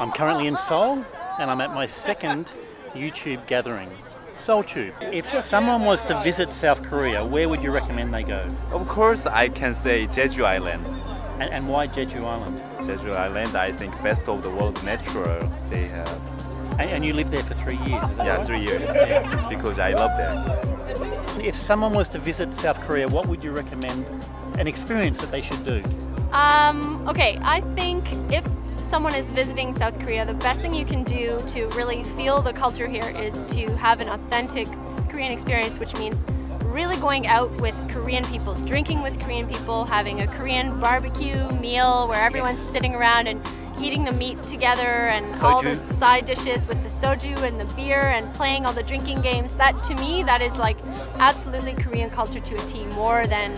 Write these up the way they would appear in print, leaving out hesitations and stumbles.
I'm currently in Seoul and I'm at my second YouTube gathering, SeoulTube. If someone was to visit South Korea, where would you recommend they go? Of course, I can say Jeju Island. And why Jeju Island? Jeju Island, I think, best of the world natural they have. And you lived there for 3 years, is that Yeah, right? 3 years, yeah, because I love that. If someone was to visit South Korea, what would you recommend an experience that they should do? Okay, I think if someone is visiting South Korea, the best thing you can do to really feel the culture here is to have an authentic Korean experience, which means really going out with Korean people, drinking with Korean people, having a Korean barbecue meal where everyone's sitting around and eating the meat together and all the side dishes with the soju and the beer and playing all the drinking games. That, to me, that is like absolutely Korean culture to a T, more than,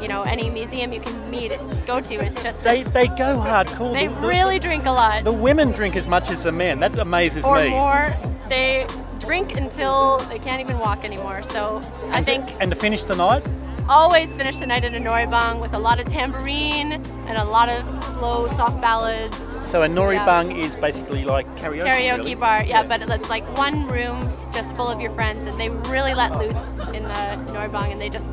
you know, any museum you can go to. It's just They go hardcore. They really drink a lot. The women drink as much as the men. That amazes or me. Or more. They drink until they can't even walk anymore. So I think. And to finish the night? Always finish the night in a noribang with a lot of tambourine and a lot of slow, soft ballads. So a noribang is basically like karaoke. Karaoke really? bar, yeah, but it's like one room just full of your friends, and they really let loose in the noribang, and they just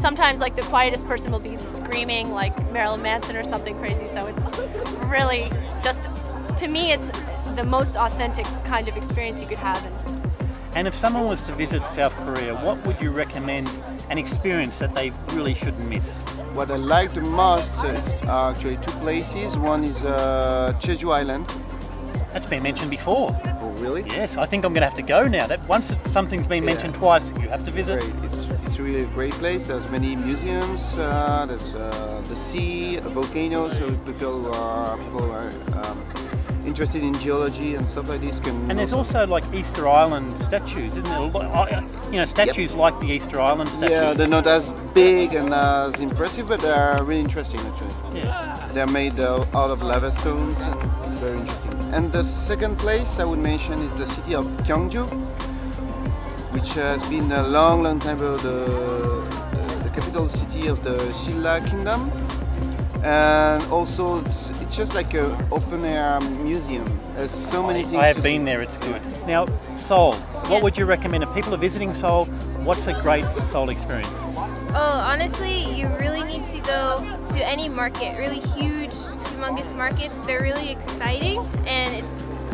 sometimes like the quietest person will be screaming like Marilyn Manson or something crazy. So it's really just, to me, it's the most authentic kind of experience you could have. And if someone was to visit South Korea, what would you recommend an experience that they really shouldn't miss? What I like the most is actually two places. One is Jeju Island. That's been mentioned before. Oh, really? Yes, I think I'm going to have to go now. That once something's been mentioned twice, you have to visit. It's really a great place. There's many museums. There's the sea, the volcanoes. So people are interested in geology and stuff like this can. And there's also like Easter Island statues, isn't there? You know, statues like the Easter Island statues. Yeah, they're not as big and as impressive, but they're really interesting actually. Yeah. They're made out of lava stones. Very interesting. And the second place I would mention is the city of Gyeongju, which has been a long time ago the capital city of the Silla Kingdom. And also it's just like an open air museum. There's so many things. I have been there, it's good. Now, Seoul, what would you recommend? If people are visiting Seoul, what's a great Seoul experience? Oh, honestly, you really need to go to any market, really huge, humongous markets. They're really exciting, and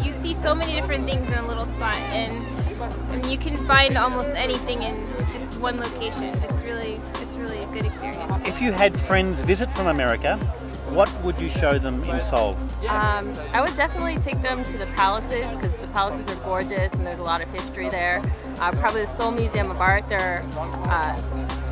you see so many different things in a little spot, and you can find almost anything in just one location. It's really a good experience. If you had friends visit from America, what would you show them in Seoul? I would definitely take them to the palaces, because the palaces are gorgeous and there's a lot of history there. Probably the Seoul Museum of Art. Their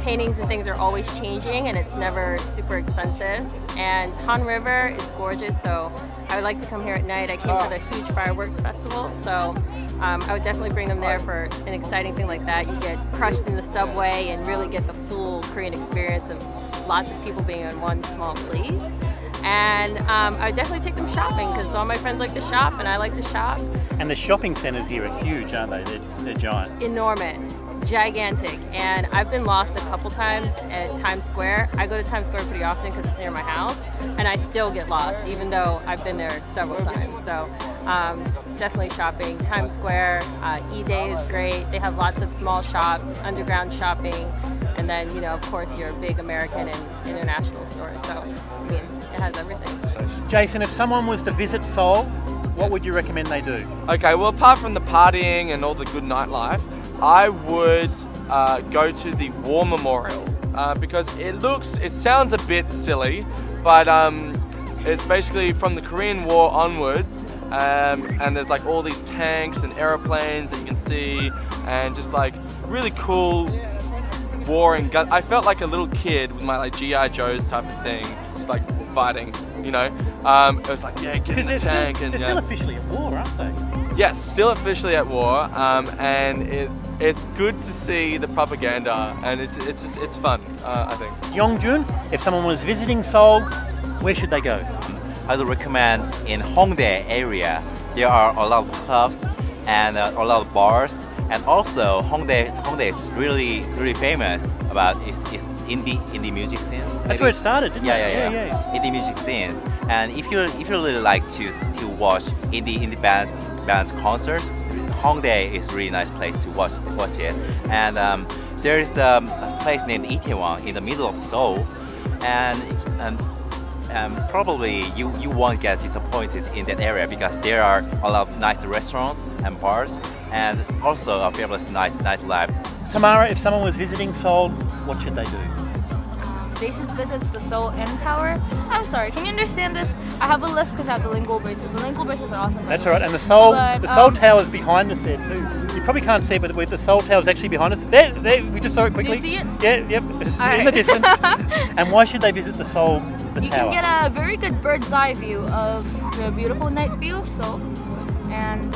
paintings and things are always changing and it's never super expensive. And Han River is gorgeous, so I would like to come here at night. I came for the huge fireworks festival, so I would definitely bring them there for an exciting thing like that. You get crushed in the subway and really get the full Korean experience of lots of people being in one small place. And I would definitely take them shopping, because all my friends like to shop and I like to shop. And the shopping centres here are huge, aren't they? They're giant. Enormous, gigantic. And I've been lost a couple times at Times Square. I go to Times Square pretty often because it's near my house, and I still get lost even though I've been there several times. So definitely shopping. Times Square, E-Day is great. They have lots of small shops, underground shopping, and then, you know, of course, your big American and international stores. So, I mean, it has everything. Jason, if someone was to visit Seoul, what would you recommend they do? Okay, well, apart from the partying and all the good nightlife, I would go to the War Memorial because it sounds a bit silly, but it's basically from the Korean War onwards, and there's like all these tanks and aeroplanes that you can see, and just like really cool war and gun. I felt like a little kid with my like G.I. Joes type of thing, just like fighting, you know. It was like, yeah, get in the tank. They're still officially at war, aren't they? Yes, still officially at war, and it's good to see the propaganda, and it's fun, I think. Yong Jun, if someone was visiting Seoul, where should they go? I would recommend in Hongdae area. There are a lot of clubs and a lot of bars, and also Hongdae is really famous about its indie music scenes. That's where it started, didn't it? Yeah. Indie music scenes, And if you really like to watch indie bands concert, Hongdae is a really nice place to watch it. And there is a place named Itaewon in the middle of Seoul, and probably you won't get disappointed in that area because there are a lot of nice restaurants and bars, and also a fabulous nightlife. Tamara, if someone was visiting Seoul, what should they do? They should visit the Seoul M Tower. I'm sorry, can you understand this? I have a list because I have the lingual braces. The lingual braces are awesome. That's all right, and the Seoul Tower is behind us there too. You probably can't see it, but the Seoul Tower is actually behind us. There, we just saw it quickly. Do you see it? Yeah, yep, it's in the distance. And why should they visit the Seoul, the you tower? You can get a very good bird's eye view of the beautiful night view of Seoul. And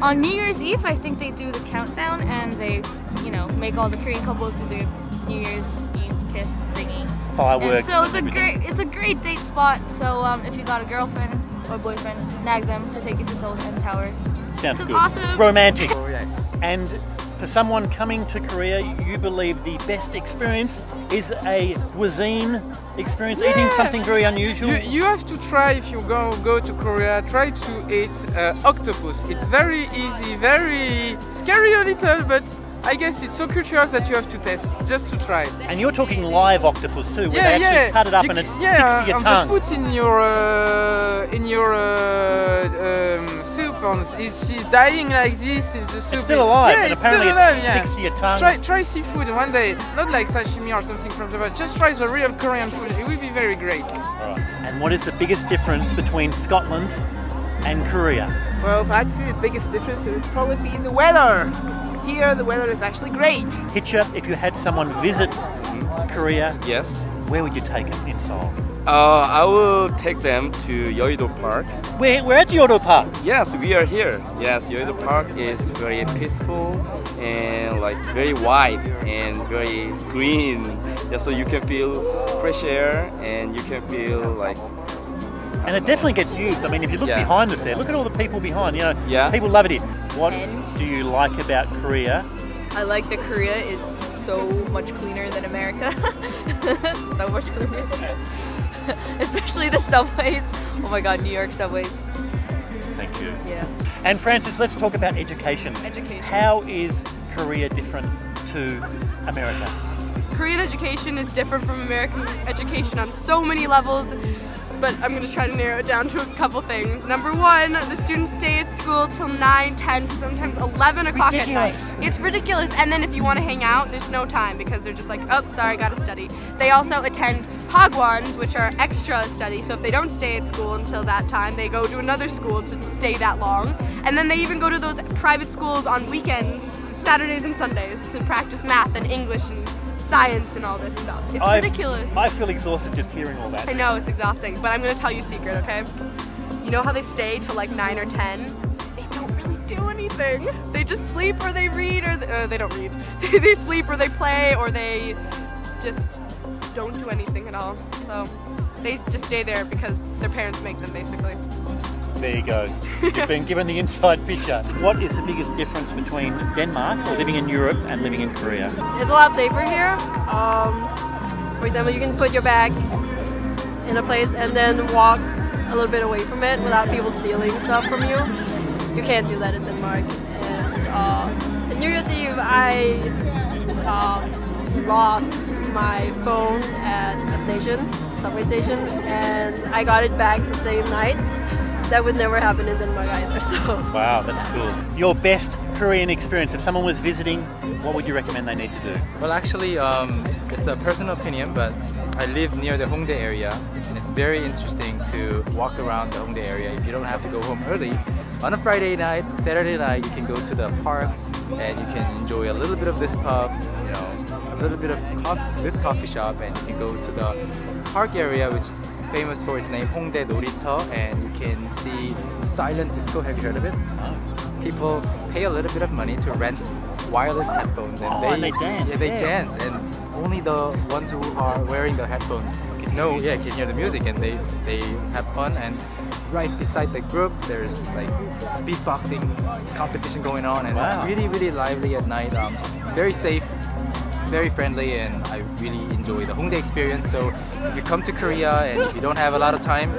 on New Year's Eve, I think they do the countdown and they, you know, make all the Korean couples do the New Year's Eve kiss thingy. Fireworks. And so it's a great date spot. So if you got a girlfriend or boyfriend, nag them to take you to Seoul M Tower. Sounds good. Awesome. Romantic. Oh, yes. And for someone coming to Korea, you believe the best experience is a cuisine experience, eating something very unusual? You have to try, if you go to Korea, try to eat octopus. It's very easy, very scary a little, but I guess it's so curious that you have to test, just to try. And you're talking live octopus too, where they actually cut it up and it sticks to your tongue. They put in your soup, and she's dying like this. The soup it's still alive, yeah, and apparently it sticks to your tongue. Try seafood one day, not like sashimi or something from Japan. Just try the real Korean food. It will be very great. Right. And what is the biggest difference between Scotland and Korea? Well, if I had to say the biggest difference, it would probably be the weather. Here, the weather is actually great. Hitcher, if you had someone visit Korea, Yes. where would you take them in Seoul? I will take them to Jeju-do Park. We're at Jeju-do Park. Yes, we are here. Yes, Jeju-do Park is very peaceful and like very wide and very green. Yeah, so you can feel fresh air and you can feel like. And it definitely gets used. I mean, if you look behind us there, look at all the people behind. You know, Yeah. people love it here. What do you like about Korea? I like that Korea is so much cleaner than America. So much cleaner. Especially the subways. Oh my god, New York subways. Thank you. Yeah. And Francis, let's talk about education. Education. How is Korea different to America? Korean education is different from American education on so many levels, but I'm going to try to narrow it down to a couple things. Number one, the students stay at school till 9, 10, sometimes 11 o'clock at night. It's ridiculous. And then if you want to hang out, there's no time because they're just like, oh, sorry, gotta study. They also attend hagwons, which are extra study. So if they don't stay at school until that time, they go to another school to stay that long. And then they even go to those private schools on weekends, Saturdays and Sundays, to practice math and English and science and all this stuff. It's ridiculous. I feel exhausted just hearing all that. I know, it's exhausting, but I'm going to tell you a secret, okay? You know how they stay till like 9 or 10? They don't really do anything. They just sleep or they read or they don't read. They sleep or they play or they just don't do anything at all. So they just stay there because their parents make them, basically. There you go. You've been given the inside picture. What is the biggest difference between Denmark or living in Europe and living in Korea? It's a lot safer here. For example, you can put your bag in a place and then walk a little bit away from it without people stealing stuff from you. You can't do that in Denmark. And New Year's Eve, I lost my phone at a station, subway station, and I got it back the same night. That would never happen in Denmark either. So. Wow, that's cool. Your best Korean experience, if someone was visiting, what would you recommend they need to do? Well, actually, it's a personal opinion, but I live near the Hongdae area, and it's very interesting to walk around the Hongdae area if you don't have to go home early. On a Friday night, Saturday night, you can go to the parks and you can enjoy a little bit of this pub, you know, a little bit of this coffee shop, and you can go to the park area, which is famous for its name, Hongdae Norito, and you can see silent disco. Have you heard of it? People pay a little bit of money to rent wireless headphones, and they dance. Yeah, they dance, and only the ones who are wearing the headphones can hear the music, and they have fun. And right beside the group, there's like beatboxing competition going on, and it's really lively at night. It's very safe. It's very friendly, and I really enjoy the Hongdae experience. So if you come to Korea and you don't have a lot of time,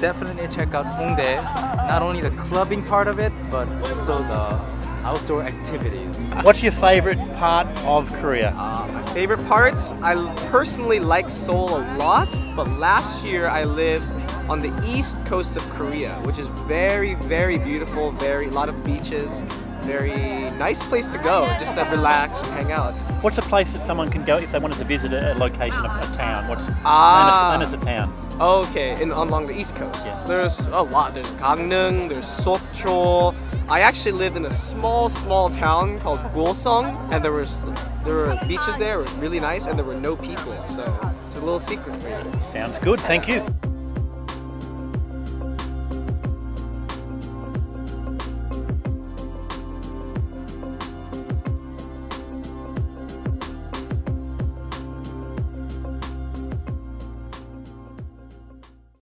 definitely check out Hongdae. Not only the clubbing part of it, but also the outdoor activities. What's your favorite part of Korea? My favorite parts? I personally like Seoul a lot, but last year I lived on the east coast of Korea, which is very, very beautiful, a lot of beaches, very nice place to go, just to relax and hang out. What's a place that someone can go if they wanted to visit a location of a town? What's famous a town? Okay, along the east coast. Yeah. There's a lot. There's Gangnam, there's Sokcho. I actually lived in a small town called Gosong, and there were beaches there, it was really nice, and there were no people, so it's a little secret for you. Sounds good, thank you.